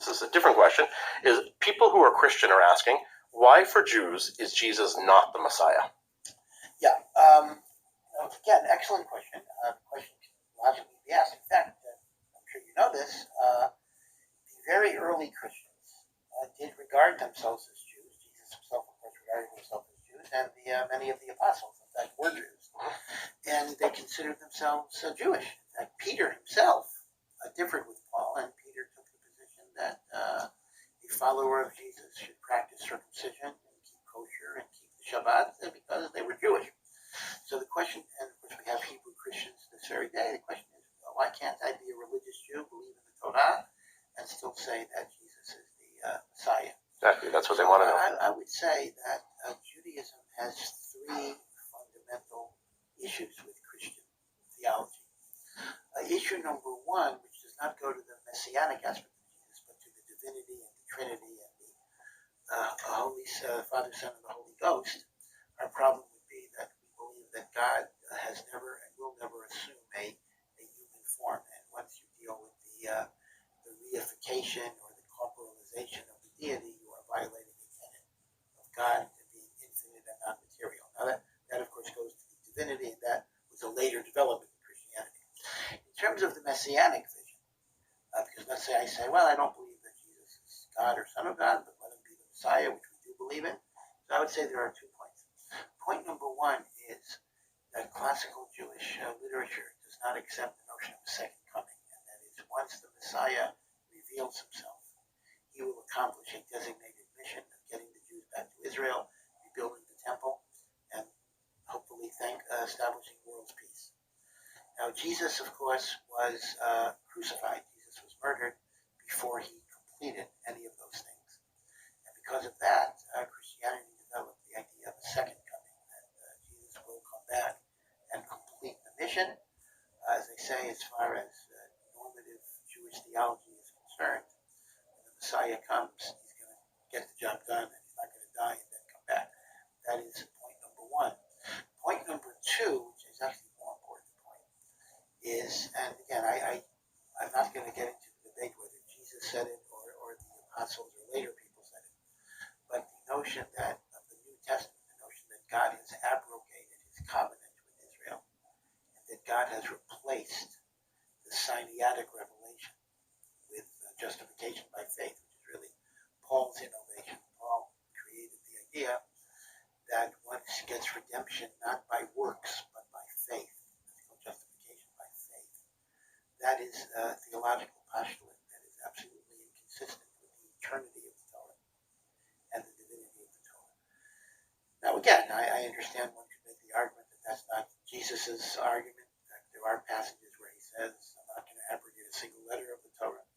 this is a different question, is people who are Christian are asking, why for Jews is Jesus not the Messiah? Yeah, again, excellent question. Question can logically be asked. In fact, I'm sure you know this, the very early Christians did regard themselves as Jews. Jesus himself, of course, regarded himself as Jews, and many of the apostles, in fact, were Jews. And they considered themselves Jewish. In fact, Peter himself differed with Paul, and Peter took the position that a follower of Jesus should practice circumcision and keep kosher and keep the Shabbat because they were Jewish. So the question, and of course we have Hebrew Christians this very day, the question is, well, why can't I be a religious Jew, believe in the Torah, and still say that Jesus is the Messiah? Exactly, that's what they want to know. I would say that Judaism has three fundamental issues with Christian theology. Issue number one, which does not go to the messianic aspect of Jesus, but to the divinity and the Trinity and the Holy Father, Son, and the Holy Ghost, our problem would be that we believe that God has never and will never assume a human form. And once you deal with the reification or the corporalization of the deity, you are violating a tenet of God being infinite and non-material. Now that of course goes to the divinity, and that was a later development in Christianity. In terms of the messianic vision, because let's say I say, well, I don't believe that Jesus is God or Son of God, but let him be the Messiah, which we do believe in. So I would say there are 2 points. Point number one is that classical Jewish literature does not accept the notion of a second coming, and that is once the Messiah reveals himself, he will accomplish a designated mission of getting the Jews back to Israel, rebuilding the temple, and hopefully establishing world peace. Now, Jesus, of course, was crucified. Jesus was murdered before he completed any of those things. And because of that, Christianity developed the idea of a second coming, that Jesus will come back and complete the mission. As they say, as far as normative Jewish theology is concerned, when the Messiah comes, he's going to get the job done, and he's not going to die and then come back. That is point number one. Point number two, which is actually a more important point, is, and again, I'm not going to get into the debate whether Jesus said it or the apostles or later people said it, but the notion that of the New Testament, the notion that God has abrogated his covenant with Israel, and that God has replaced the Sinaitic revelation with justification by faith, which is really Paul's innovation. Paul created the idea that one gets redemption not by works, but by faith. That's called justification by faith. That is a theological postulate that is absolutely inconsistent with the eternity of the Torah and the divinity of the Torah. Now, again, I understand one could make the argument that that's not Jesus' argument. In fact, there are passages where he says, I'm not going to abrogate a single letter of the Torah.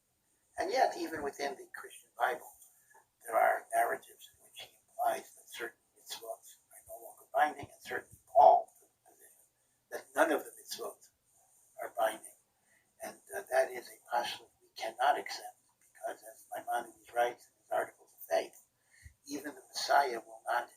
And yet, even within the Christian Bible, there are narratives in which he implies that certain mitzvot are no longer binding, and certainly Paul took the position that none of the mitzvot are binding. And that is a postulate we cannot accept, because as Maimonides writes in his Articles of Faith, even the Messiah will not